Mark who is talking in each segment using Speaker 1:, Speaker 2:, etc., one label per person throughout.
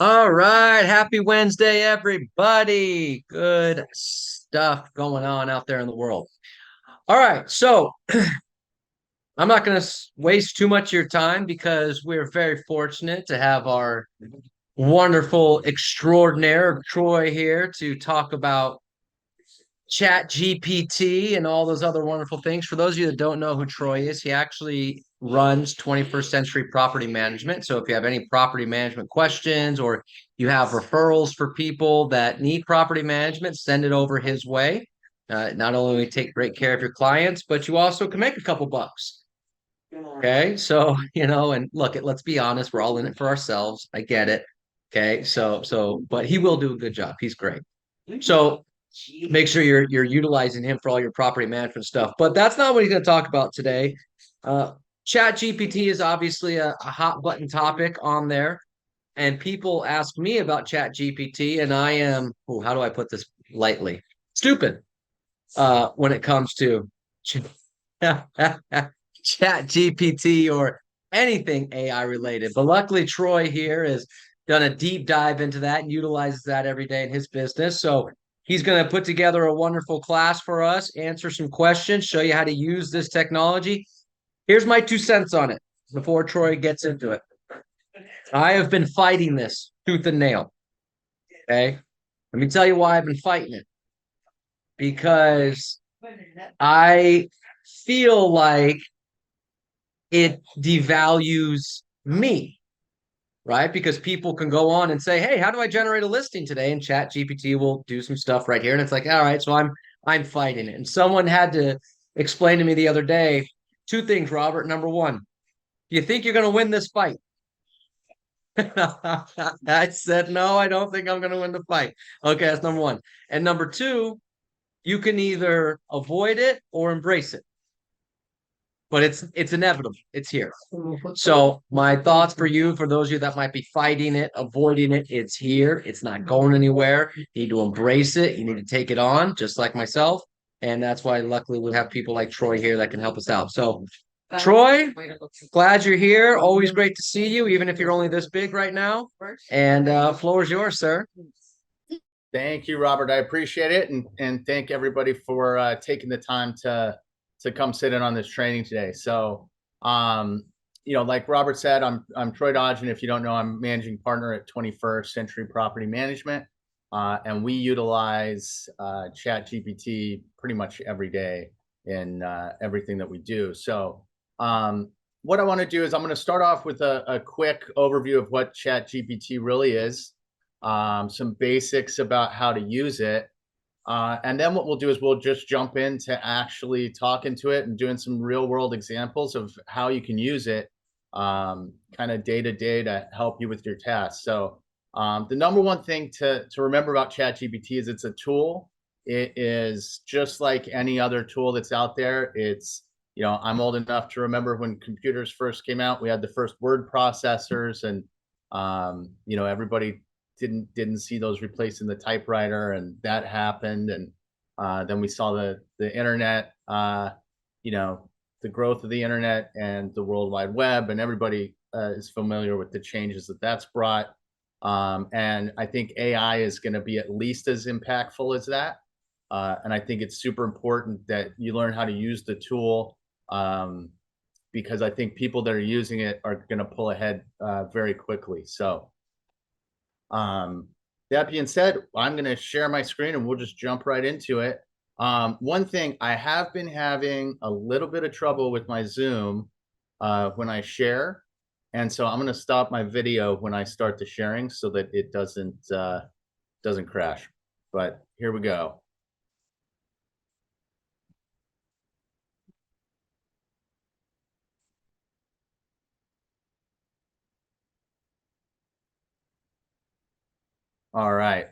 Speaker 1: All right. Happy Wednesday, everybody. Good stuff going on out there in the world. All right. So I'm not going to waste too much of your time because we're very fortunate to have our wonderful extraordinaire Troy here to talk about Chat GPT and all those other wonderful things. For those of you that don't know who Troy is, he actually runs 21st Century Property Management. So if you have any property management questions or you have referrals for people that need property management, send it over his way. Not only will you take great care of your clients, but you also can make a couple bucks. Okay. So, and look, let's be honest, we're all in it for ourselves. I get it. Okay. But he will do a good job. He's great. So make sure you're utilizing him for all your property management stuff. But that's not what he's going to talk about today. Uh, Chat GPT is obviously a hot button topic on there, and people ask me about Chat GPT, and I am, how do I put this lightly? Stupid when it comes to Chat GPT or anything AI related. But luckily, Troy here has done a deep dive into that and utilizes that every day in his business. So he's going to put together a wonderful class for us, answer some questions, show you how to use this technology. Here's my 2 cents on it before Troy gets into it. I have been fighting this tooth and nail. Okay. Let me tell you why I've been fighting it. Because I feel like it devalues me, right? Because people can go on and say, "Hey, how do I generate a listing today?" And Chat GPT will do some stuff right here, and it's like, all right, so I'm fighting it. And someone had to explain to me the other day two things, Robert. Number one, do you think you're going to win this fight? I said, no, I don't think I'm going to win the fight. Okay, that's number one. And number two, you can either avoid it or embrace it, but it's inevitable. It's here. So my thoughts for you, for those of you that might be fighting it, avoiding it, it's here. It's not going anywhere. You need to embrace it. You need to take it on, just like myself. And that's why luckily we have people like Troy here that can help us out. So Troy, glad you're here. Always great to see you, even if you're only this big right now. And floor is yours, sir.
Speaker 2: Thank you, Robert. I appreciate it, and thank everybody for taking the time to come sit in on this training today. So, like Robert said, I'm Troy Dodge, and if you don't know, I'm managing partner at 21st Century Property Management, and we utilize Chat GPT pretty much every day in everything that we do. So, what I want to do is I'm going to start off with a quick overview of what Chat GPT really is, some basics about how to use it. And then what we'll do is we'll just jump into actually talking to it and doing some real world examples of how you can use it kind of day to day to help you with your tasks. So the number one thing to remember about ChatGPT is it's a tool. It is just like any other tool that's out there. I'm old enough to remember when computers first came out, we had the first word processors, and everybody didn't see those replacing the typewriter, and that happened. And then we saw the internet, the growth of the internet and the World Wide Web, and everybody is familiar with the changes that that's brought. And I think AI is going to be at least as impactful as that. And I think it's super important that you learn how to use the tool, because I think people that are using it are going to pull ahead very quickly. So that being said, I'm going to share my screen and we'll just jump right into it. One thing, I have been having a little bit of trouble with my Zoom when I share. And so I'm going to stop my video when I start the sharing so that it doesn't crash. But here we go. All right.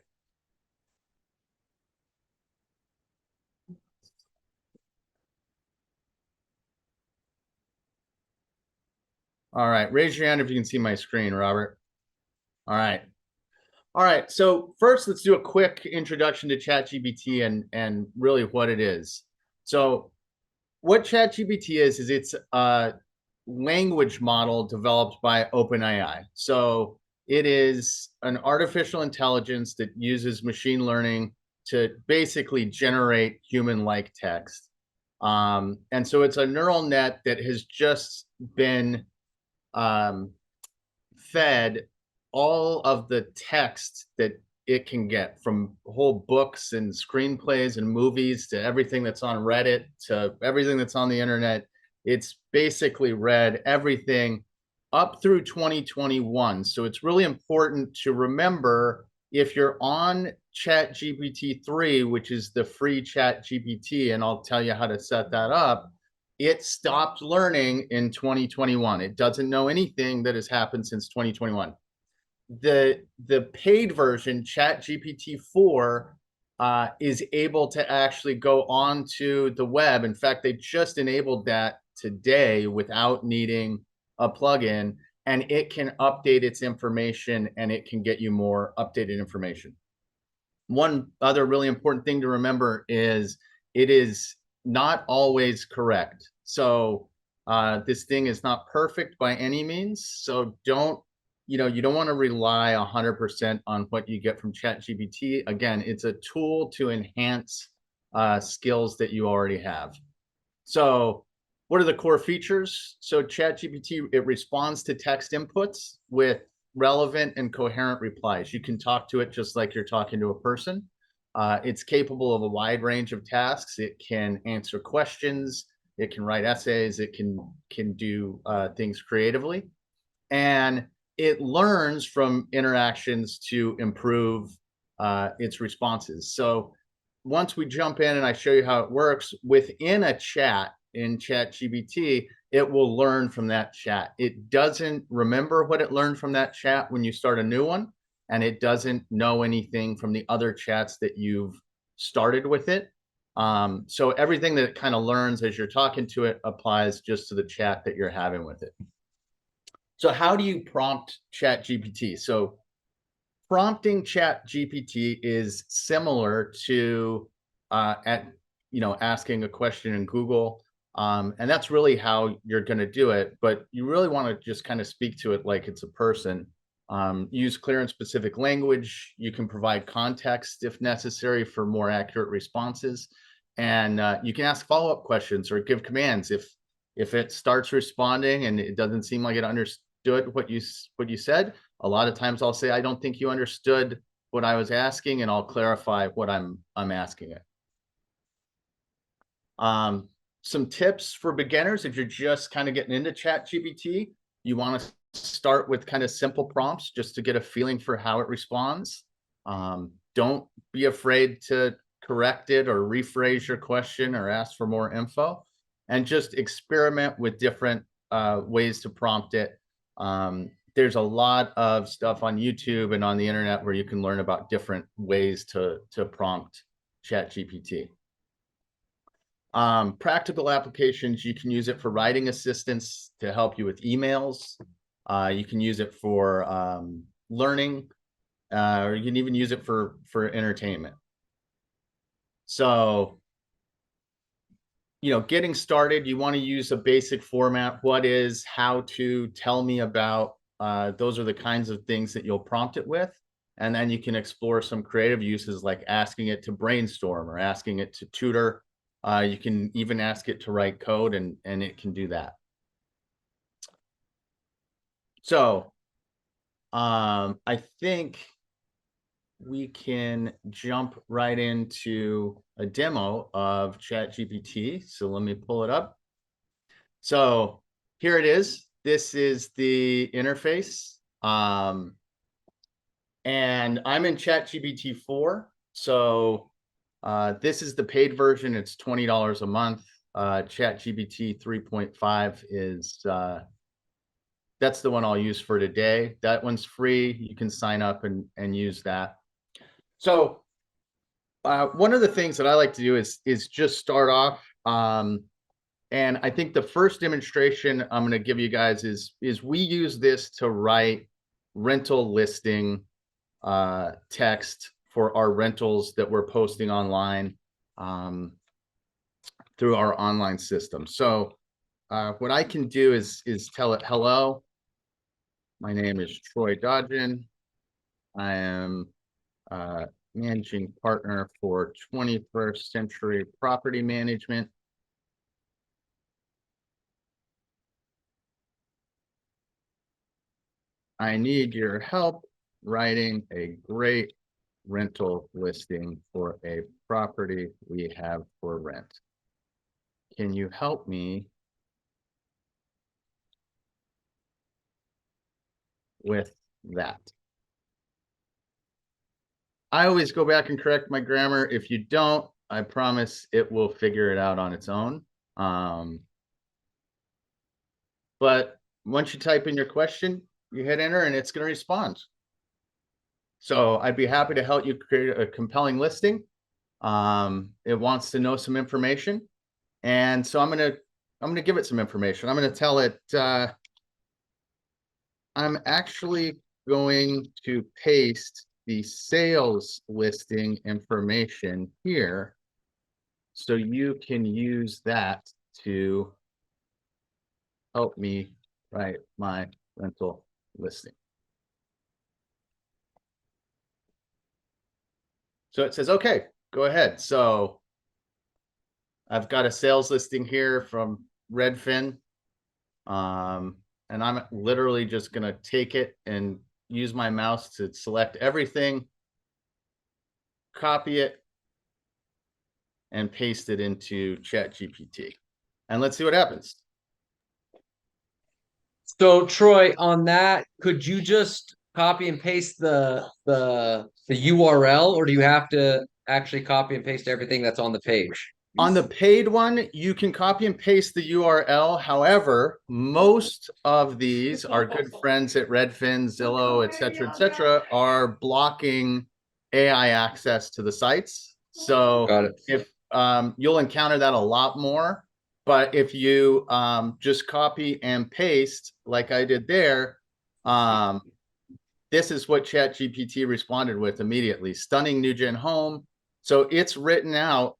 Speaker 2: All right. Raise your hand if you can see my screen, Robert. All right. All right. So first, let's do a quick introduction to ChatGPT and really what it is. So what ChatGPT is it's a language model developed by OpenAI. So it is an artificial intelligence that uses machine learning to basically generate human-like text. And so it's a neural net that has just been fed all of the text that it can get, from whole books and screenplays and movies to everything that's on Reddit to everything that's on the internet. It's basically read everything up through 2021. So it's really important to remember, if you're on Chat GPT 3, which is the free Chat GPT, and I'll tell you how to set that up, it stopped learning in 2021. It doesn't know anything that has happened since 2021. The paid version, Chat GPT 4, is able to actually go onto the web. In fact, they just enabled that today without needing a plugin, and it can update its information and it can get you more updated information. One other really important thing to remember is it is not always correct. So this thing is not perfect by any means. So you don't want to rely 100% on what you get from ChatGPT. Again, it's a tool to enhance skills that you already have. So what are the core features? So ChatGPT, it responds to text inputs with relevant and coherent replies. You can talk to it just like you're talking to a person. It's capable of a wide range of tasks. It can answer questions. It can write essays. It can do things creatively. And it learns from interactions to improve its responses. So once we jump in and I show you how it works, within a chat in ChatGPT, it will learn from that chat. It doesn't remember what it learned from that chat when you start a new one, and it doesn't know anything from the other chats that you've started with it. So everything that it kind of learns as you're talking to it applies just to the chat that you're having with it. So how do you prompt ChatGPT? So prompting ChatGPT is similar to asking a question in Google, and that's really how you're going to do it. But you really want to just kind of speak to it like it's a person. Use clear and specific language. You can provide context if necessary for more accurate responses, and you can ask follow-up questions or give commands if it starts responding and it doesn't seem like it understood what you said. A lot of times I'll say, I don't think you understood what I was asking, and I'll clarify what I'm asking it. Some tips for beginners: if you're just kind of getting into ChatGPT, you want to start with kind of simple prompts just to get a feeling for how it responds. Don't be afraid to correct it or rephrase your question or ask for more info, and just experiment with different ways to prompt it. There's a lot of stuff on YouTube and on the internet where you can learn about different ways to prompt ChatGPT. Practical applications: you can use it for writing assistance to help you with emails. You can use it for learning, or you can even use it for entertainment. So, getting started, you want to use a basic format. What is, how to, tell me about. Those are the kinds of things that you'll prompt it with. And then you can explore some creative uses, like asking it to brainstorm or asking it to tutor. You can even ask it to write code, and it can do that. So I think we can jump right into a demo of ChatGPT. So let me pull it up. So here it is. This is the interface. And I'm in ChatGPT 4. So this is the paid version. It's $20 a month. ChatGPT 3.5 is that's the one I'll use for today. That one's free. You can sign up and use that. So one of the things that I like to do is just start off. And I think the first demonstration I'm going to give you guys is we use this to write rental listing text for our rentals that we're posting online through our online system. So what I can do is tell it, hello, My name is Troy Dodgen. I am managing partner for 21st Century Property Management. I need your help writing a great rental listing for a property we have for rent. Can you help me with that? I always go back and correct my grammar. If you don't, I promise it will figure it out on its own. But once you type in your question, you hit enter and it's going to respond. So I'd be happy to help you create a compelling listing. It wants to know some information. And so I'm gonna give it some information. I'm gonna tell it I'm actually going to paste the sales listing information here so you can use that to help me write my rental listing. So it says, okay, go ahead. So I've got a sales listing here from Redfin. And I'm literally just going to take it and use my mouse to select everything, copy it, and paste it into ChatGPT. And let's see what happens.
Speaker 1: So Troy, on that, could you just copy and paste the URL, or do you have to actually copy and paste everything that's on the page?
Speaker 2: On the paid one, you can copy and paste the URL. However, most of these, our good friends at Redfin, Zillow, et cetera, are blocking AI access to the sites. So
Speaker 1: Got it.
Speaker 2: if you'll encounter that a lot more, but if you just copy and paste like I did there, this is what ChatGPT responded with immediately. Stunning new gen home. So it's written out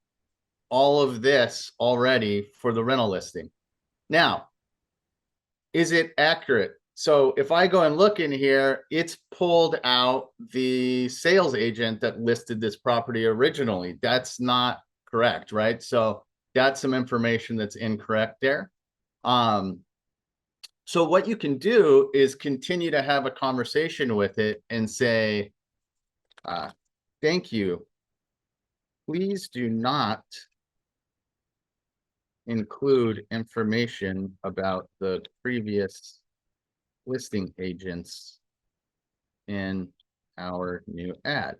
Speaker 2: all of this already for the rental listing. Now, is it accurate? So if I go and look in here, it's pulled out the sales agent that listed this property originally. That's not correct, right? So that's some information that's incorrect there. So what you can do is continue to have a conversation with it and say, thank you. Please do not include information about the previous listing agents in our new ad.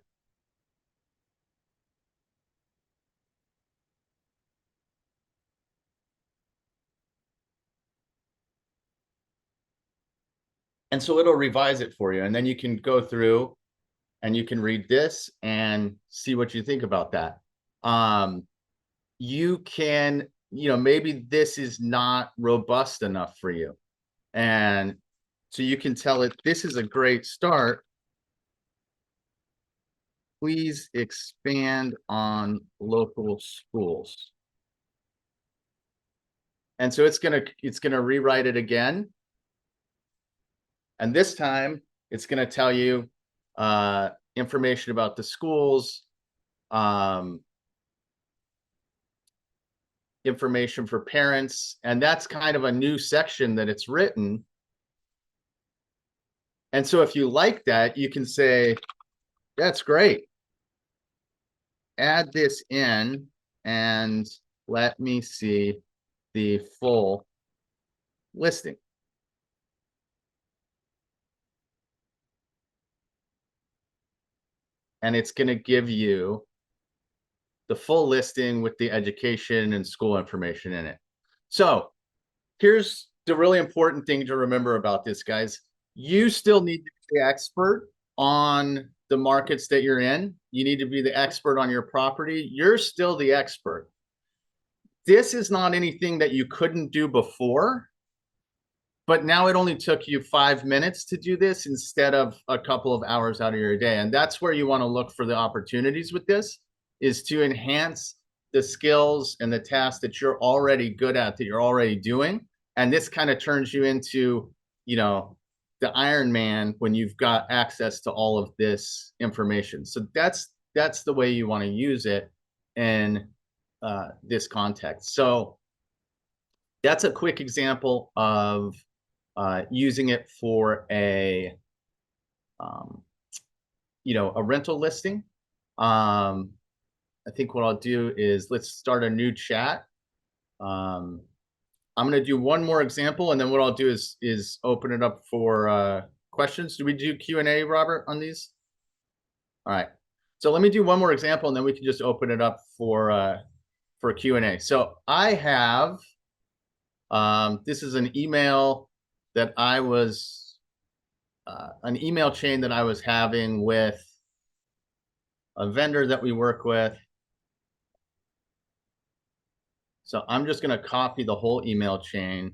Speaker 2: And so it'll revise it for you. And then you can go through and you can read this and see what you think about that. You can, maybe this is not robust enough for you. And so you can tell it, this is a great start. Please expand on local schools. And so it's gonna rewrite it again. And this time it's gonna tell you information about the schools, information for parents, and that's kind of a new section that it's written. And so if you like that, you can say, that's great. Add this in and let me see the full listing. And it's going to give you the full listing with the education and school information in it. So here's the really important thing to remember about this, guys. You still need to be the expert on the markets that you're in. You need to be the expert on your property. You're still the expert. This is not anything that you couldn't do before, but now it only took you 5 minutes to do this instead of a couple of hours out of your day. And that's where you want to look for the opportunities with this, is to enhance the skills and the tasks that you're already good at, that you're already doing. And this kind of turns you into, the Iron Man when you've got access to all of this information. So that's the way you want to use it in this context. So that's a quick example of using it for um, a rental listing. I think what I'll do is let's start a new chat. Um, I'm going to do one more example, and then what I'll do is open it up for questions. Do we do Q&A, Robert, on these? All right. So let me do one more example, and then we can just open it up for Q&A. So I have this is an email that I was an email chain that I was having with a vendor that we work with. So I'm just going to copy the whole email chain,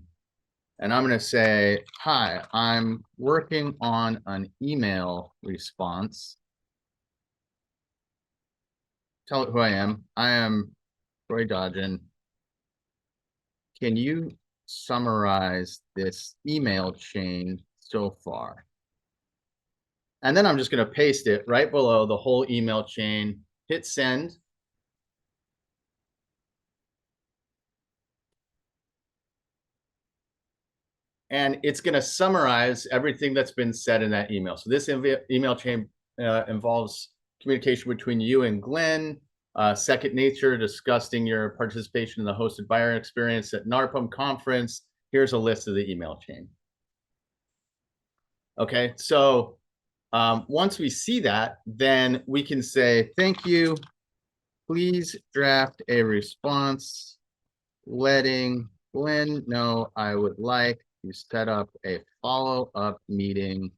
Speaker 2: and I'm going to say, hi, I'm working on an email response. Tell it who I am. I am Roy Dodgen. Can you summarize this email chain so far? And then I'm just going to paste it right below the whole email chain, hit send. And it's going to summarize everything that's been said in that email. So this email chain involves communication between you and Glenn, Second Nature, discussing your participation in the hosted buyer experience at NARPM conference. Here's a list of the email chain. Okay, so once we see that, then we can say, thank you. Please draft a response letting Glenn know I would like to set up a follow-up meeting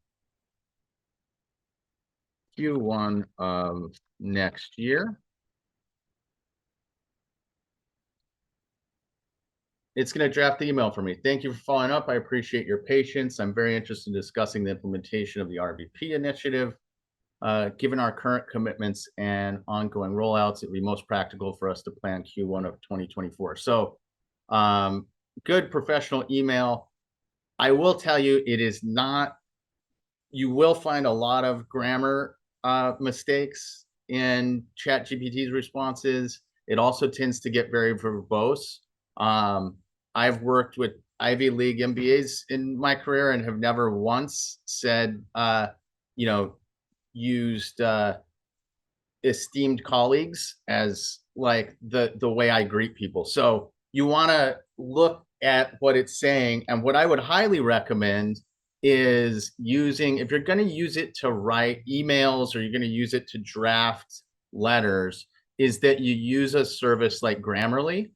Speaker 2: Q1 of next year. It's going to draft the email for me. Thank you for following up. I appreciate your patience. I'm very interested in discussing the implementation of the RVP initiative. Given our current commitments and ongoing rollouts, it would be most practical for us to plan Q1 of 2024. So good professional email. I will tell you, it is not, you will find a lot of grammar mistakes in ChatGPT's responses. It also tends to get very verbose. I've worked with Ivy League MBAs in my career and have never once said, used esteemed colleagues as like the way I greet people. So you want to look at what it's saying. And what I would highly recommend is using, if you're going to use it to write emails or you're going to use it to draft letters, is that you use a service like Grammarly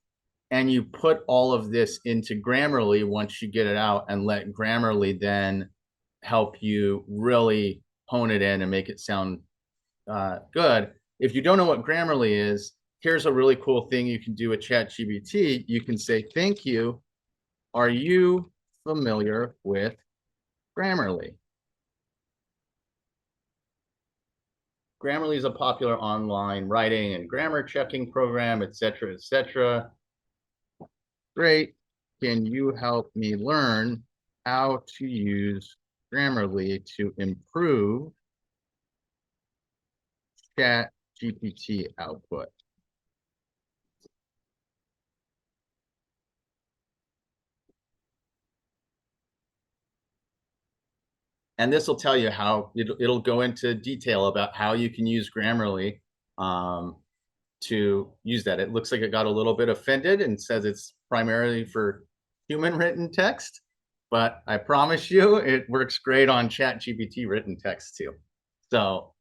Speaker 2: and you put all of this into Grammarly once you get it out, and let Grammarly then help you really hone it in and make it sound good. If you don't know what Grammarly is, here's a really cool thing you can do with ChatGPT. You can say, thank you. Are you familiar with Grammarly? Grammarly is a popular online writing and grammar checking program, etc., etc. Great. Can you help me learn how to use Grammarly to improve ChatGPT output? And this will tell you how it'll go into detail about how you can use Grammarly to use that. It looks like it got a little bit offended and says it's primarily for human written text, but I promise you it works great on ChatGPT written text too. So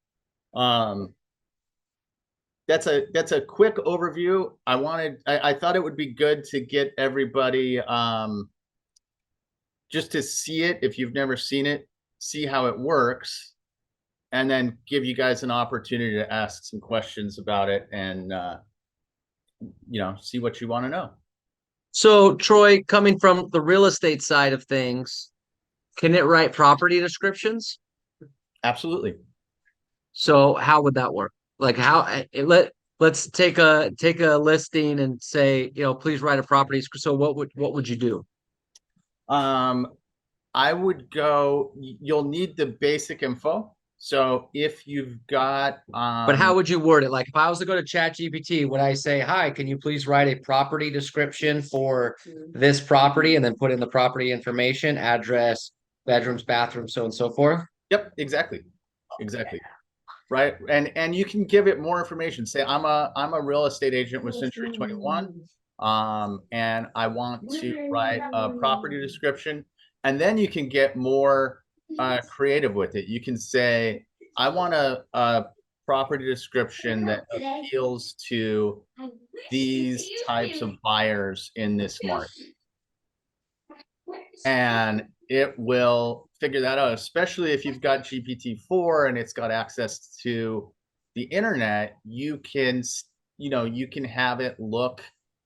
Speaker 2: that's a quick overview. I thought it would be good to get everybody just to see it if you've never seen it, see how it works, and then give you guys an opportunity to ask some questions about it and see what you want to know.
Speaker 1: So, Troy, coming from the real estate side of things, can it write property descriptions?
Speaker 2: Absolutely.
Speaker 1: So, how would that work? Like, let's take a listing and say, please write a property. So, what would you do?
Speaker 2: I would go, you'll need the basic info. So if you've got,
Speaker 1: But how would you word it? Like if I was to go to Chat GPT, would I say, "Hi, can you please write a property description for this property," and then put in the property information, address, bedrooms, bathrooms, so and so forth?
Speaker 2: yep, exactly. Exactly. Right. And you can give it more information. Say, I'm a real estate agent with Century 21. And I want to write a property description. And then you can get more creative with it. You can say, I want a property description that appeals to these types of buyers in this market. And it will figure that out, especially if you've got GPT-4 and it's got access to the internet. You can, you can have it look,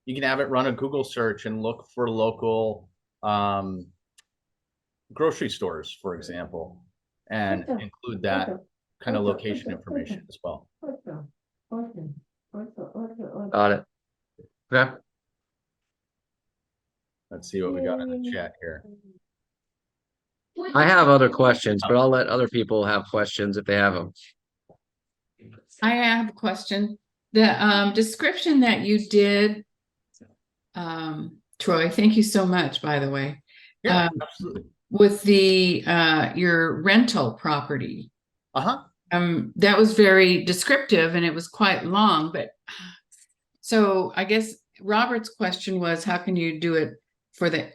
Speaker 2: you can have it run a Google search and look for local grocery stores, for example, and include that kind of location information as well.
Speaker 1: Got it. Okay.
Speaker 2: Let's see what we got in the chat here.
Speaker 1: I have other questions, but I'll let other people have questions if they have them.
Speaker 3: I have a question. The description that you did, Troy, thank you so much, by the way.
Speaker 2: Yeah, absolutely.
Speaker 3: With the your rental property.
Speaker 2: Uh-huh.
Speaker 3: That was very descriptive and it was quite long, but so I guess Robert's question was, how can you do it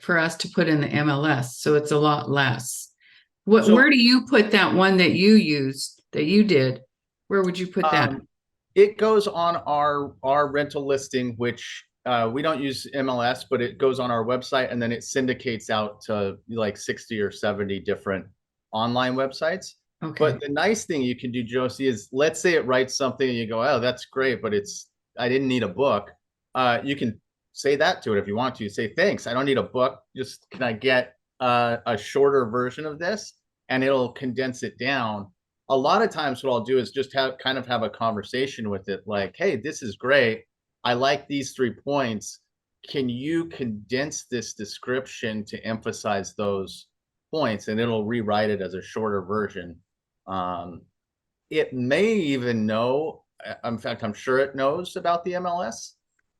Speaker 3: for us to put in the MLS? So it's a lot less. Where do you put that one that you used, that you did? Where would you put that?
Speaker 2: It goes on our rental listing, which we don't use MLS, but it goes on our website and then it syndicates out to like 60 or 70 different online websites.
Speaker 3: Okay.
Speaker 2: But the nice thing you can do, Josie, is let's say it writes something and you go, oh, that's great, but I didn't need a book. You can say that to it if you want to. Say, thanks, I don't need a book. Just can I get a shorter version of this? And it'll condense it down. A lot of times what I'll do is just have a conversation with it, like, hey, this is great. I like these 3 points. Can you condense this description to emphasize those points? And it'll rewrite it as a shorter version. It may even know, in fact, I'm sure it knows about the MLS.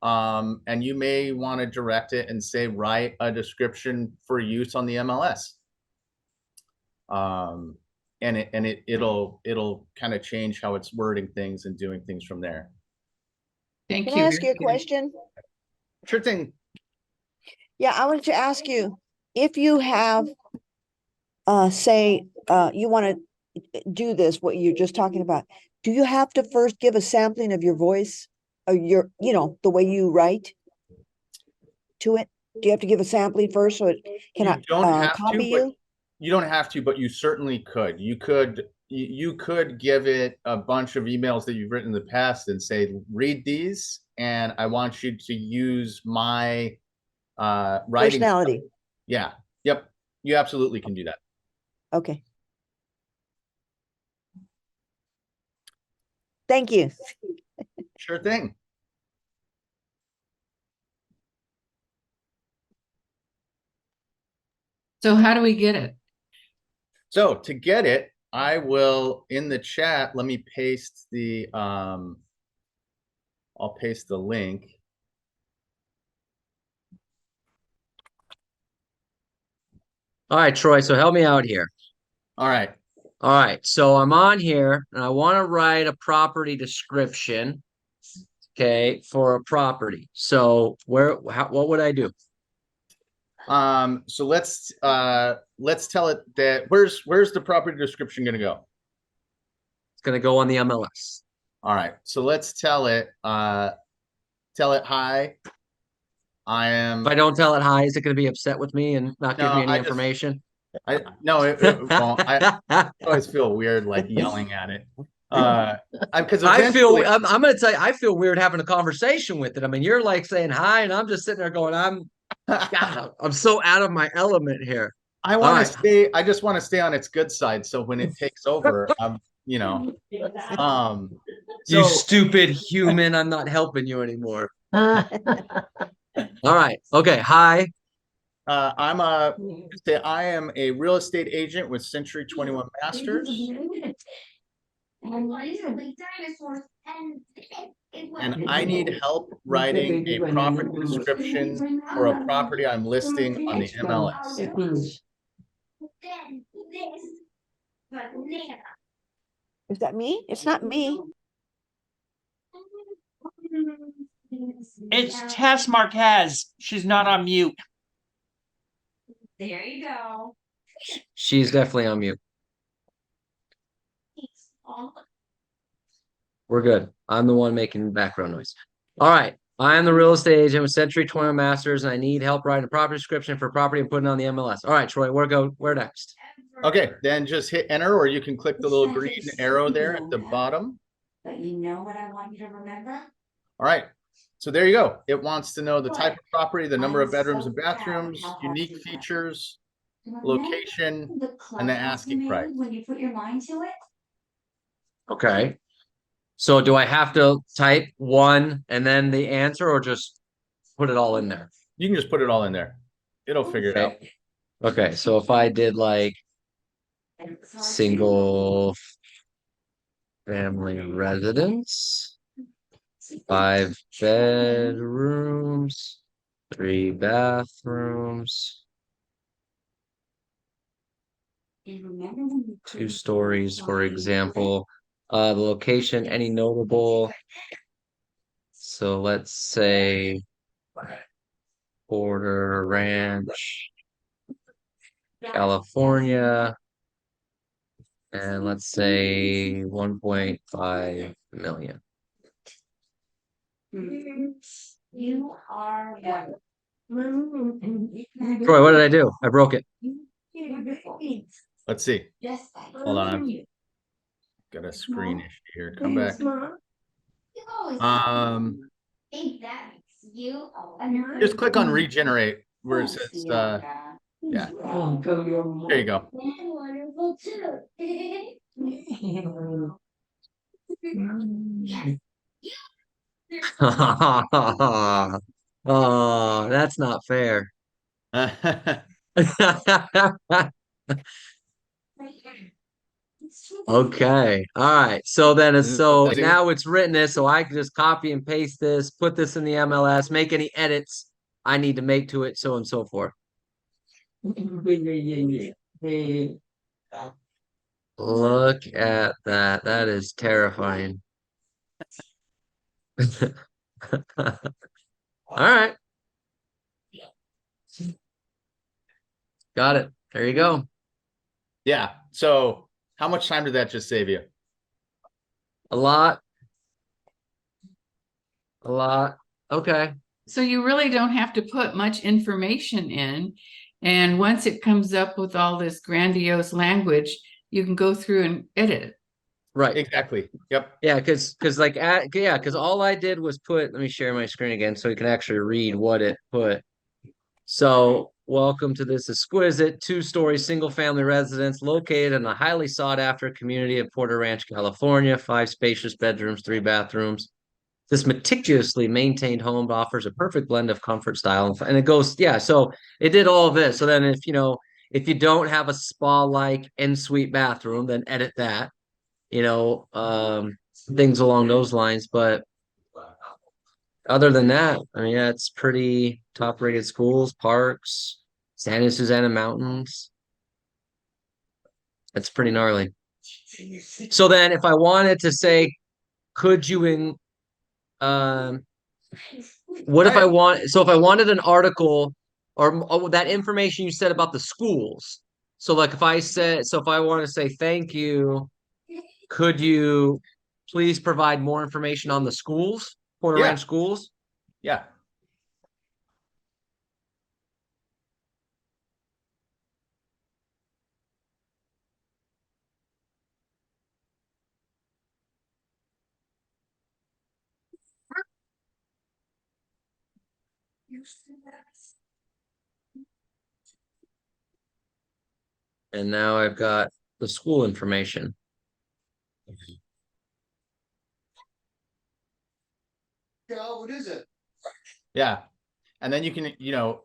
Speaker 2: And you may want to direct it and say, write a description for use on the MLS. And it'll kind of change how it's wording things and doing things from there.
Speaker 3: Thank you.
Speaker 4: Can I ask you a question?
Speaker 2: Sure thing.
Speaker 4: Yeah, I wanted to ask you, if you have, say, you want to do this, what you're just talking about, do you have to first give a sampling of your voice or the way you write to it? Do you have to give a sampling first so it can copy you?
Speaker 2: You don't have to, but you certainly could. You could give it a bunch of emails that you've written in the past and say, read these, and I want you to use my writing
Speaker 4: Personality.
Speaker 2: style. Yeah. Yep. You absolutely can do that.
Speaker 4: Okay. Thank you.
Speaker 2: Sure thing.
Speaker 3: So how do we get it?
Speaker 2: So to get it, I will, in the chat, let me paste the, I'll paste the link.
Speaker 1: All right, Troy, so help me out here.
Speaker 2: All right.
Speaker 1: All right, so I'm on here and I want to write a property description, okay, for a property. So what would I do?
Speaker 2: So let's tell it that where's the property description going to go?
Speaker 1: It's going to go on the MLS.
Speaker 2: All right. So let's tell it hi. I am.
Speaker 1: If I don't tell it hi, is it going to be upset with me and not give me any information?
Speaker 2: No, it won't. I always feel weird like yelling at it. Because
Speaker 1: I'm going to tell you, I feel weird having a conversation with it. I mean, you're like saying hi, and I'm just sitting there going, God, I'm so out of my element here.
Speaker 2: I want to stay. I just want to stay on its good side. So when it takes over,
Speaker 1: you stupid human, I'm not helping you anymore. All right. Okay. Hi.
Speaker 2: I am a real estate agent with Century 21 Masters, and I need help writing a property description for a property I'm listing on the MLS.
Speaker 4: Is that me? It's not me.
Speaker 5: It's Tess Marquez. She's not on mute.
Speaker 6: There you go.
Speaker 1: She's definitely on mute. We're good. I'm the one making background noise. All right. I am the real estate agent with Century 21 Masters, and I need help writing a property description for property and putting it on the MLS. All right, Troy, where next?
Speaker 2: Okay, then just hit enter, or you can click the little green arrow there at the bottom.
Speaker 6: But you know what I want you to remember?
Speaker 2: All right. So there you go. It wants to know the type of property, the number of bedrooms and bathrooms, unique features, location, and the asking price.
Speaker 6: When you put your mind to it.
Speaker 1: Okay. So do I have to type one and then the answer, or just put it all in there?
Speaker 2: You can just put it all in there. It'll figure it out.
Speaker 1: Okay, so if I did like single family residence, 5 bedrooms, 3 bathrooms, 2 stories, for example. The location, any notable. So let's say Border Ranch, California, and let's say 1.5 million.
Speaker 6: You are
Speaker 1: Troy, what did I do? I broke it.
Speaker 2: Let's see.
Speaker 6: Just
Speaker 2: Hold on. Got a screen issue here. Come back. Just click on regenerate where it says yeah. There you go.
Speaker 1: Oh, that's not fair. Okay. All right. So then now it's written this, so I can just copy and paste this, put this in the MLS, make any edits I need to make to it, so and so forth. Look at that. That is terrifying. All right. Got it. There you go.
Speaker 2: Yeah. So how much time did that just save you?
Speaker 1: A lot. A lot. Okay.
Speaker 3: So you really don't have to put much information in. And once it comes up with all this grandiose language, you can go through and edit it.
Speaker 1: Right.
Speaker 2: Exactly. Yep.
Speaker 1: Yeah, because all I did was let me share my screen again so you can actually read what it put. So, welcome to this exquisite 2-story single-family residence located in a highly sought-after community of Porter Ranch, California. 5 spacious bedrooms, 3 bathrooms. This meticulously maintained home offers a perfect blend of comfort, style, and it goes, yeah. So it did all of this. So then, if you don't have a spa-like en-suite bathroom, then edit that. Things along those lines. But other than that, I mean, yeah, it's pretty top-rated schools, parks, Santa Susana Mountains. It's pretty gnarly. So then if I wanted to say, could you what if if I wanted an article or that information you said about the schools. So like if I want to say thank you, could you please provide more information on the schools, Porter Ranch schools?
Speaker 2: Yeah.
Speaker 1: And now I've got the school information.
Speaker 2: Yeah. and then you can,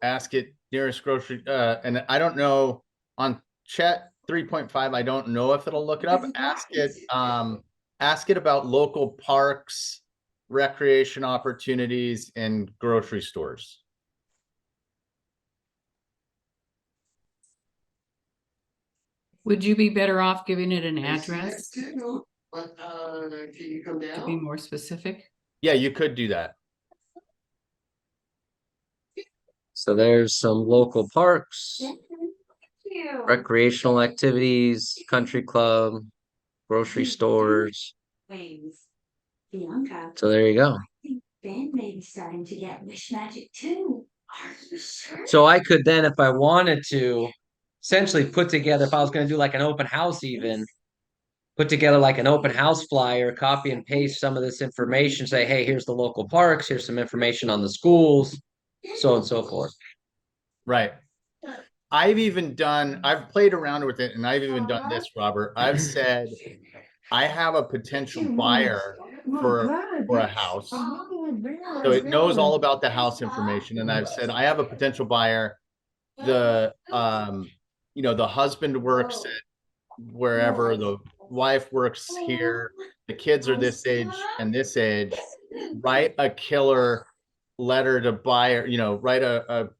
Speaker 2: ask it nearest grocery, and I don't know on chat 3.5, I don't know if it'll look it up. Ask it about local parks, recreation opportunities, and grocery stores.
Speaker 3: Would you be better off giving it an address
Speaker 1: But can you come
Speaker 3: to be more specific?
Speaker 2: Yeah, you could do that.
Speaker 1: So there's some local parks, recreational activities, country club, grocery stores.
Speaker 6: Bianca,
Speaker 1: So there you go.
Speaker 6: I think Ben may be starting to get wish magic too. Are you sure?
Speaker 1: So I could then, if I wanted to, essentially put together, if I was going to do like an open house, even put together like an open house flyer, copy and paste some of this information, say, hey, here's the local parks, here's some information on the schools, so on and so forth.
Speaker 2: Right. I've played around with it, and I've even done this, Robert. I've said, I have a potential buyer for a house. So it knows all about the house information. And I've said, I have a potential buyer. The husband works at wherever, the wife works here, the kids are this age and this age. Write a killer letter to buyer, write a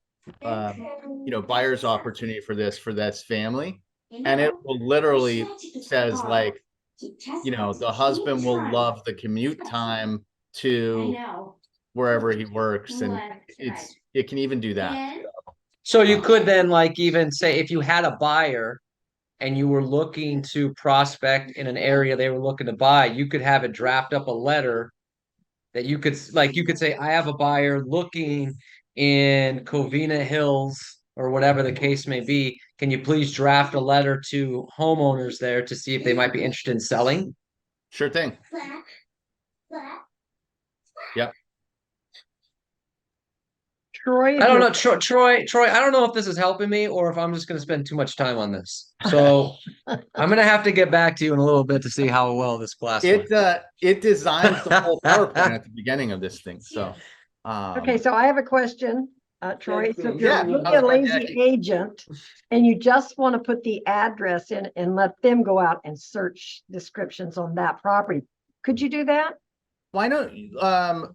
Speaker 2: buyer's opportunity for this family. And it will literally says like, the husband will love the commute time to wherever he works, and it can even do that.
Speaker 1: So you could then like even say if you had a buyer and you were looking to prospect in an area they were looking to buy, you could have it draft up a letter that you could say, I have a buyer looking in Covina Hills or whatever the case may be. Can you please draft a letter to homeowners there to see if they might be interested in selling?
Speaker 2: Sure thing. Yep.
Speaker 7: Troy,
Speaker 1: I don't know, Troy, I don't know if this is helping me or if I'm just going to spend too much time on this. So I'm going to have to get back to you in a little bit to see how well this class went.
Speaker 2: It designs the whole PowerPoint at the beginning of this thing. So,
Speaker 7: okay, so I have a question, Troy. So if
Speaker 2: Yeah,
Speaker 7: you're
Speaker 2: how's it
Speaker 7: a
Speaker 2: going,
Speaker 7: lazy
Speaker 2: Jackie?
Speaker 7: agent and you just want to put the address in and let them go out and search descriptions on that property, could you do that?
Speaker 2: why don't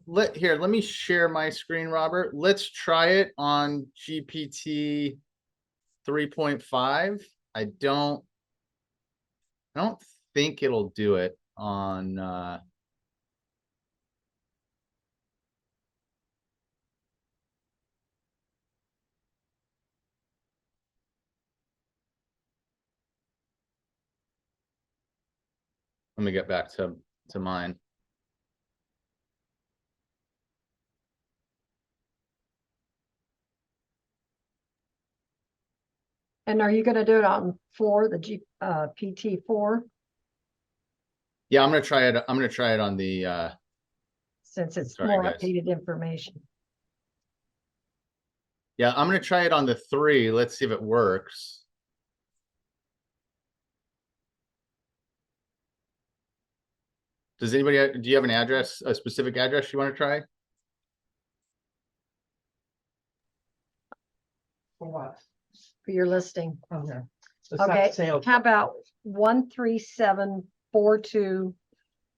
Speaker 2: let me share my screen, Robert. Let's try it on GPT 3.5. I don't think it'll do it on let me get back to mine.
Speaker 7: And are you going to do it on PT4
Speaker 2: Yeah, I'm gonna try it. I'm gonna try it on the
Speaker 7: since it's
Speaker 2: Sorry,
Speaker 7: more
Speaker 2: guys.
Speaker 7: updated information?
Speaker 2: yeah, I'm gonna try it on the 3. Let's see if it works. Does anybody do you have an address, a specific address you want to try?
Speaker 7: For what? For your listing.
Speaker 5: Okay.
Speaker 7: Okay, how about 13742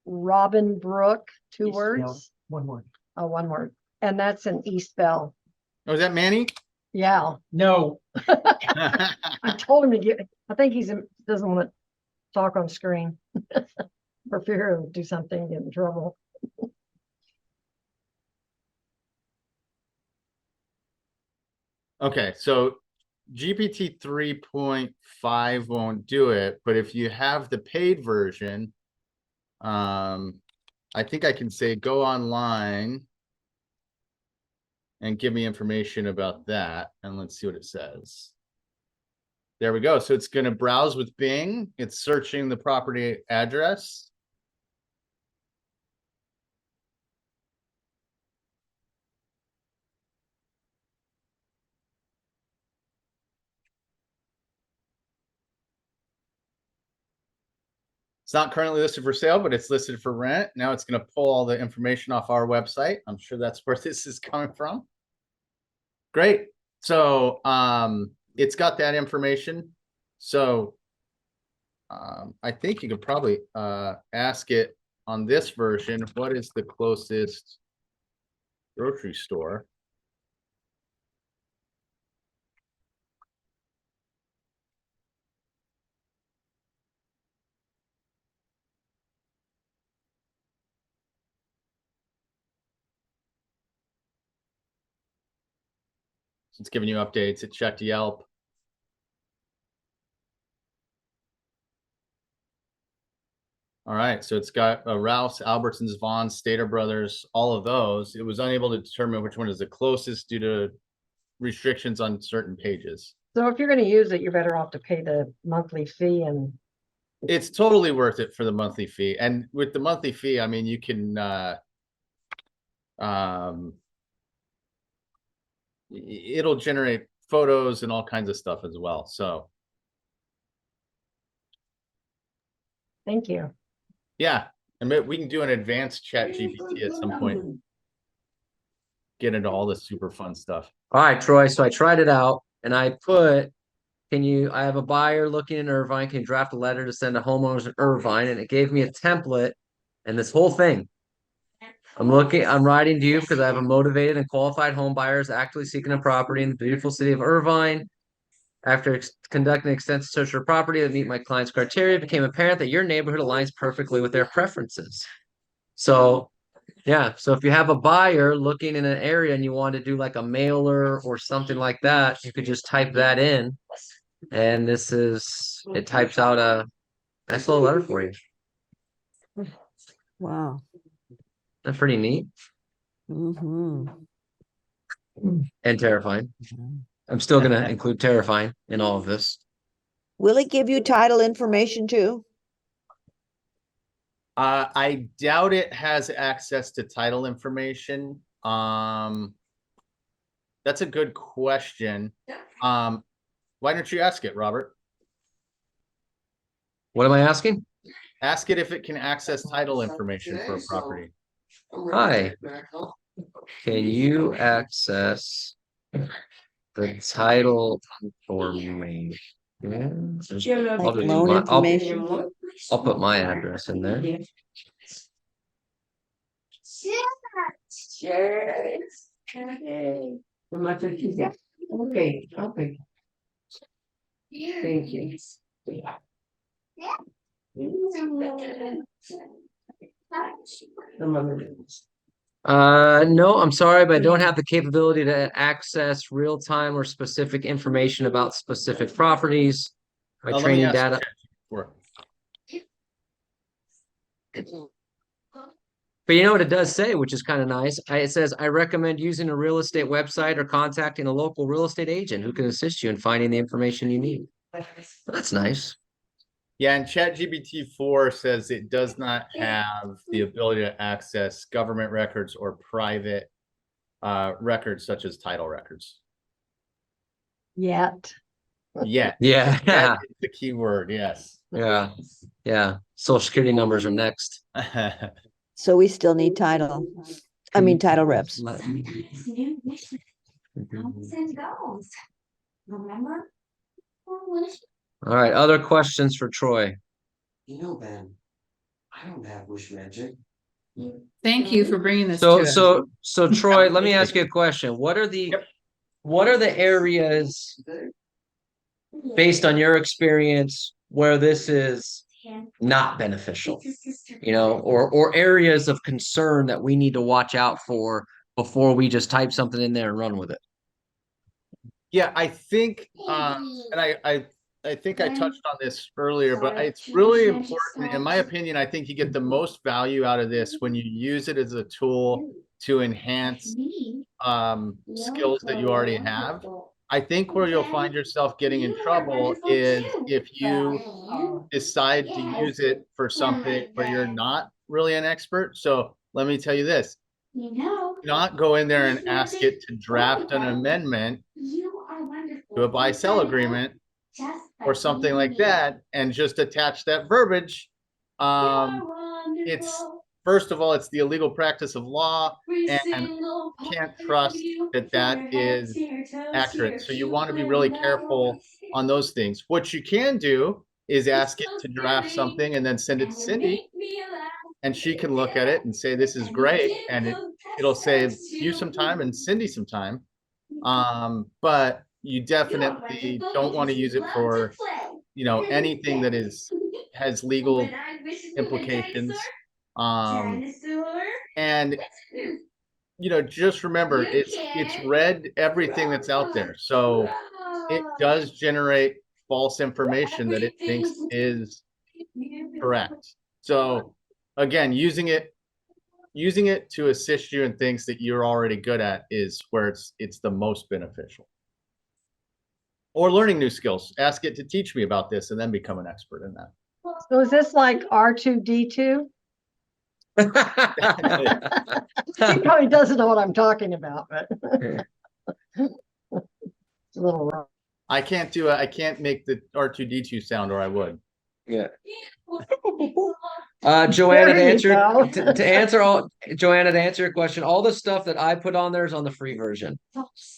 Speaker 7: Robin Brook, two words?
Speaker 5: One more.
Speaker 7: Oh, one word. And that's in East Bell.
Speaker 2: Oh, is that Manny?
Speaker 7: Yeah,
Speaker 5: No.
Speaker 7: I told him to get, I think doesn't want to talk on screen. For fear of do something, get in trouble.
Speaker 2: Okay, so GPT 3.5 won't do it, but if you have the paid version, I think I can say go online and give me information about that. And let's see what it says. There we go. So it's going to browse with Bing. It's searching the property address. It's not currently listed for sale, but it's listed for rent. Now it's going to pull all the information off our website. I'm sure that's where this is coming from. Great. So it's got that information. So I think you could probably ask it on this version, what is the closest grocery store? It's giving you updates. It checked Yelp. All right, so it's got Rouse, Albertsons, Vons, Stater Brothers, all of those. It was unable to determine which one is the closest due to restrictions on certain pages.
Speaker 7: So if you're gonna use it, you're better off to pay the monthly fee and
Speaker 2: It's totally worth it for the monthly fee. And with the monthly fee, I mean, you can it'll generate photos and all kinds of stuff as well. So
Speaker 7: thank you.
Speaker 2: yeah, and we can do an advanced chat GPT at some point. Get into all the super fun stuff.
Speaker 1: All right, Troy. So I tried it out and I put, I have a buyer looking in Irvine. Can you draft a letter to send to homeowners in Irvine? And it gave me a template and this whole thing. I'm writing to you because I have a motivated and qualified home buyers actively seeking a property in the beautiful city of Irvine. After conducting an extensive search for property that meet my client's criteria, it became apparent that your neighborhood aligns perfectly with their preferences. So yeah, so if you have a buyer looking in an area and you want to do like a mailer or something like that, you could just type that in. And it types out a nice little letter for you.
Speaker 4: Wow.
Speaker 1: That's pretty neat
Speaker 4: Mm-hmm.
Speaker 1: and terrifying. I'm still going to include terrifying in all of this.
Speaker 4: Will it give you title information too?
Speaker 2: I doubt it has access to title information. That's a good question. Why don't you ask it, Robert?
Speaker 1: What am I asking?
Speaker 2: Ask it if it can access title information for a property.
Speaker 1: Hi. Can you access the title information? I'll
Speaker 4: Like
Speaker 1: just
Speaker 4: loan information?
Speaker 1: I'll put my address in there. Okay, okay. Thank you. No, I'm sorry, but I don't have the capability to access real-time or specific information about specific properties. My
Speaker 2: Let me
Speaker 1: training
Speaker 2: ask
Speaker 1: data.
Speaker 2: for
Speaker 1: But you know what it does say, which is kind of nice. It says, I recommend using a real estate website or contacting a local real estate agent who can assist you in finding the information you need. That's nice.
Speaker 2: Yeah, and ChatGPT 4 says it does not have the ability to access government records or private records such as title records.
Speaker 7: Yet.
Speaker 2: Yet.
Speaker 1: Yeah.
Speaker 2: That is the key word, yes.
Speaker 1: Yeah. Yeah. Social security numbers are next.
Speaker 4: So we still need title. I mean, title reps.
Speaker 6: New mission. Comes and goes. Remember?
Speaker 1: All right. Other questions for Troy?
Speaker 8: You know, Ben, I don't have wish magic.
Speaker 3: Thank you for bringing this to us.
Speaker 1: So Troy, let me ask you a question. What are the areas based on your experience where this is not beneficial, or areas of concern that we need to watch out for before we just type something in there and run with it?
Speaker 2: Yeah, I think, and I think I touched on this earlier, but it's really important. In my opinion, I think you get the most value out of this when you use it as a tool to enhance skills that you already have. I think where you'll find yourself getting in trouble is if you decide to use it for something where you're not really an expert. So let me tell you this. Not go in there and ask it to draft an amendment to a buy-sell agreement or something like that and just attach that verbiage. It's first of all, it's the illegal practice of law, and can't trust that that is accurate. So you want to be really careful on those things. What you can do is ask it to draft something and then send it to Cindy, and she can look at it and say, this is great. And it'll save you some time and Cindy some time. But you definitely don't want to use it for, anything that has legal implications. And just remember, it's read everything that's out there. So it does generate false information that it thinks is correct. So again, using it to assist you in things that you're already good at is where it's the most beneficial. Or learning new skills. Ask it to teach me about this and then become an expert in that.
Speaker 7: So is this like R2D2? He probably doesn't know what I'm talking about, but it's a little wrong.
Speaker 2: I can't make the R2D2 sound, or I would.
Speaker 1: Yeah. Joanna,
Speaker 7: There you go.
Speaker 1: to answer your question, all the stuff that I put on there is on the free version.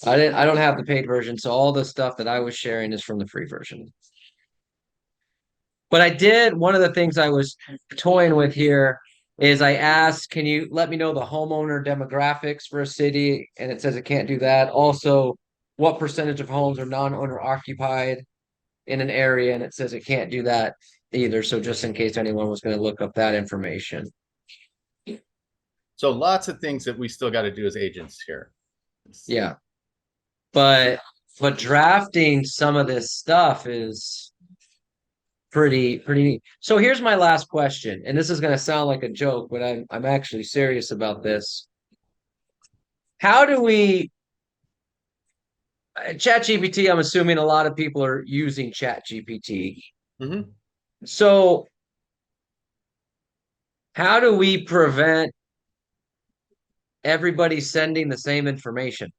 Speaker 1: I don't have the paid version, so all the stuff that I was sharing is from the free version. But one of the things I was toying with here is I asked, can you let me know the homeowner demographics for a city? And it says it can't do that. Also, what percentage of homes are non-owner occupied in an area? And it says it can't do that either. So just in case anyone was going to look up that information.
Speaker 2: So lots of things that we still got to do as agents here.
Speaker 1: Yeah. But drafting some of this stuff is pretty neat. So here's my last question, and this is going to sound like a joke, but I'm actually serious about this. How do we ChatGPT? I'm assuming a lot of people are using ChatGPT.
Speaker 2: Mm-hmm.
Speaker 1: So how do we prevent everybody sending the same information?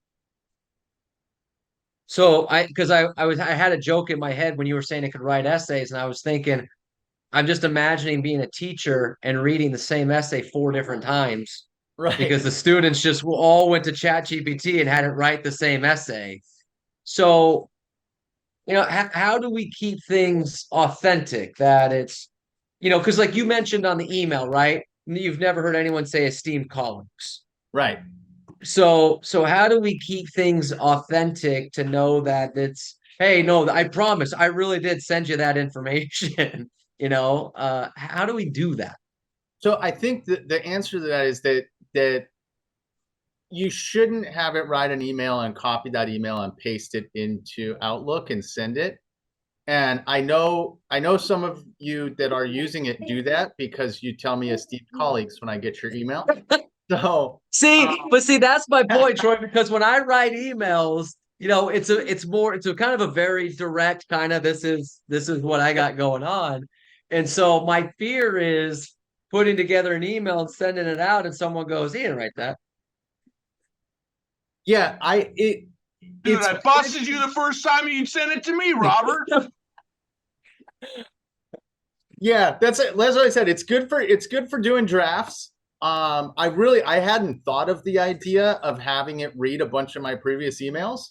Speaker 1: So I had a joke in my head when you were saying it could write essays, and I was thinking, I'm just imagining being a teacher and reading the same essay 4 different times,
Speaker 2: Right.
Speaker 1: because the students just all went to ChatGPT and had it write the same essay. So, how do we keep things authentic? That it's, because like you mentioned on the email, right? You've never heard anyone say esteemed colleagues.
Speaker 2: Right.
Speaker 1: So how do we keep things authentic to know that it's, hey, no, I promise, I really did send you that information. How do we do that?
Speaker 2: So I think that the answer to that is that you shouldn't have it write an email and copy that email and paste it into Outlook and send it. And I know some of you that are using it do that because you tell me esteemed colleagues when I get your email. So
Speaker 1: see, that's my point, Troy, because when I write emails, it's a kind of a very direct kind of, this is what I got going on. And so my fear is putting together an email and sending it out, and someone goes, he didn't write that.
Speaker 2: Yeah,
Speaker 9: Dude, I busted you the first time you sent it to me, Robert.
Speaker 2: Yeah, that's it. That's what I said. It's good for doing drafts. I hadn't thought of the idea of having it read a bunch of my previous emails.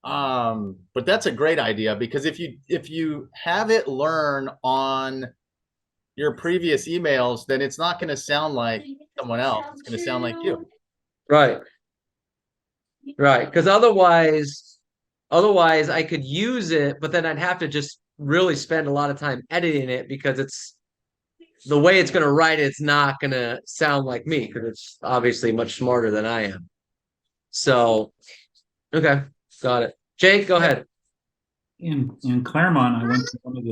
Speaker 2: But that's a great idea, because if you have it learn on your previous emails, then it's not going to sound like someone else. It's going to sound like you.
Speaker 1: Right. Because otherwise I could use it, but then I'd have to just really spend a lot of time editing it, because it's the way it's going to write it, it's not going to sound like me, because it's obviously much smarter than I am. So, okay, got it. Jake, go ahead.
Speaker 10: In Claremont, I went to one of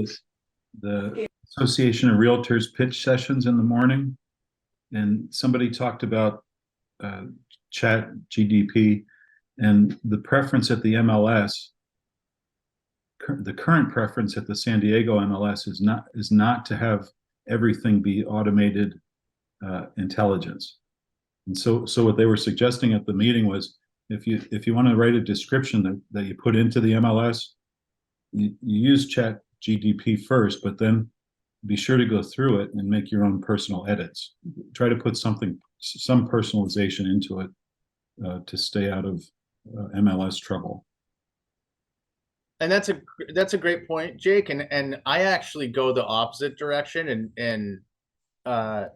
Speaker 10: the Association of Realtors pitch sessions in the morning, and somebody talked about Chat GDP, and the preference at the MLS. The current preference at the San Diego MLS is not to have everything be automated intelligence. And so what they were suggesting at the meeting was, if you want to write a description that you put into the MLS, you use Chat GDP first, but then be sure to go through it and make your own personal edits. Try to put some personalization into it to stay out of MLS trouble.
Speaker 2: And that's a great point, Jake. And I actually go the opposite direction. And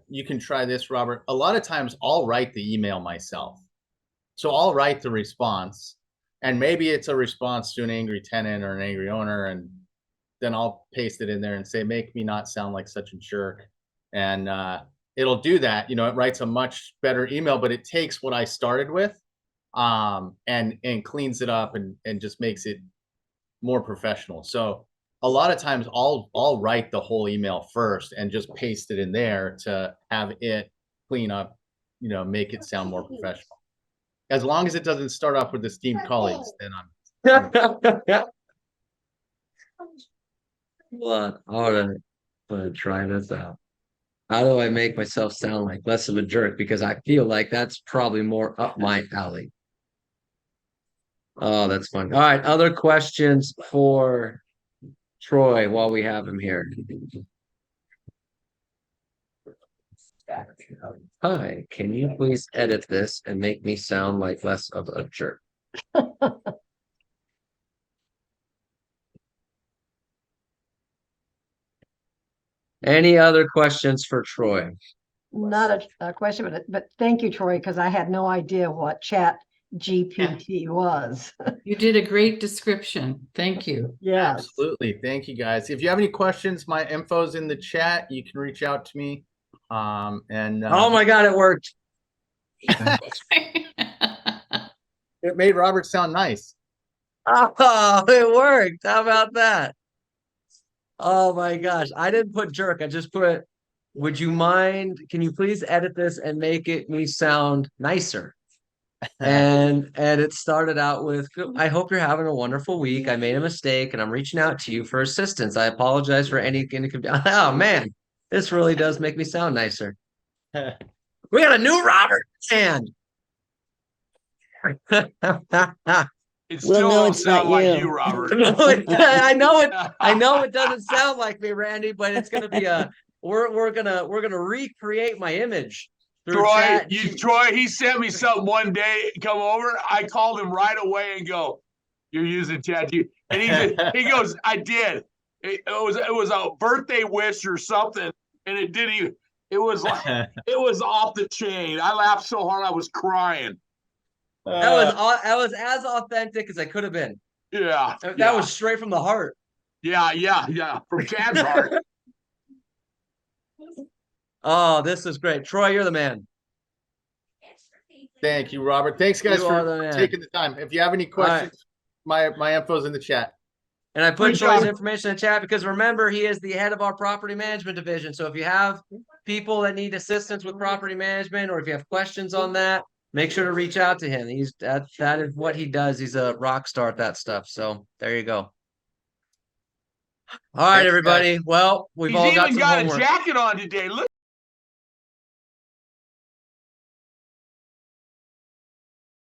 Speaker 2: you can try this, Robert. A lot of times I'll write the email myself. So I'll write the response, and maybe it's a response to an angry tenant or an angry owner, and then I'll paste it in there and say, make me not sound like such a jerk. And it'll do that. It writes a much better email, but it takes what I started with and cleans it up and just makes it more professional. So a lot of times I'll write the whole email first and just paste it in there to have it clean up, make it sound more professional. As long as it doesn't start off with esteemed colleagues, then I'm
Speaker 1: What? I'm gonna try this out. How do I make myself sound like less of a jerk? Because I feel like that's probably more up my alley. Oh, that's fun. All right, other questions for Troy while we have him here. Hi, can you please edit this and make me sound like less of a jerk? Any other questions for Troy?
Speaker 7: Not a question, but thank you, Troy, because I had no idea what Chat GPT was.
Speaker 3: You did a great description. Thank you.
Speaker 7: Yeah.
Speaker 2: Absolutely. Thank you, guys. If you have any questions, my info's in the chat. You can reach out to me.
Speaker 1: Oh my God, it worked.
Speaker 2: It made Robert sound nice.
Speaker 1: Oh, it worked. How about that? Oh my gosh. I didn't put jerk. I just put, would you mind? Can you please edit this and make me sound nicer? And it started out with, I hope you're having a wonderful week. I made a mistake and I'm reaching out to you for assistance. I apologize for any oh man, this really does make me sound nicer. We got a new Robert fan.
Speaker 9: It
Speaker 4: Well,
Speaker 9: still
Speaker 4: no,
Speaker 9: don't
Speaker 4: it's not
Speaker 9: sound like
Speaker 4: you.
Speaker 9: you, Robert.
Speaker 1: I know it doesn't sound like me, Randy, but it's gonna be we're gonna recreate my image through
Speaker 9: Troy,
Speaker 1: chat.
Speaker 9: Troy, he sent me something one day, come over. I called him right away and go, "You're using ChatGPT," and he goes, "I did. It was a birthday wish or something, and it didn't even. It was like it was off the chain. I laughed so hard I was crying.
Speaker 1: That was as authentic as I could have been.
Speaker 9: Yeah,
Speaker 1: That was straight from the heart.
Speaker 9: Yeah, from Chad's heart.
Speaker 1: Oh, this is great. Troy, you're the man.
Speaker 2: Thank you, Robert. Thanks, guys, for taking the time. If you have any questions, my info's in the chat.
Speaker 1: And I put Troy's information in the chat because remember, he is the head of our property management division. So if you have people that need assistance with property management, or if you have questions on that, make sure to reach out to him. That is what he does. He's a rock star at that stuff. So there you go. All right, everybody. Well, we've all got some homework.
Speaker 9: He's even got a jacket on today. Look.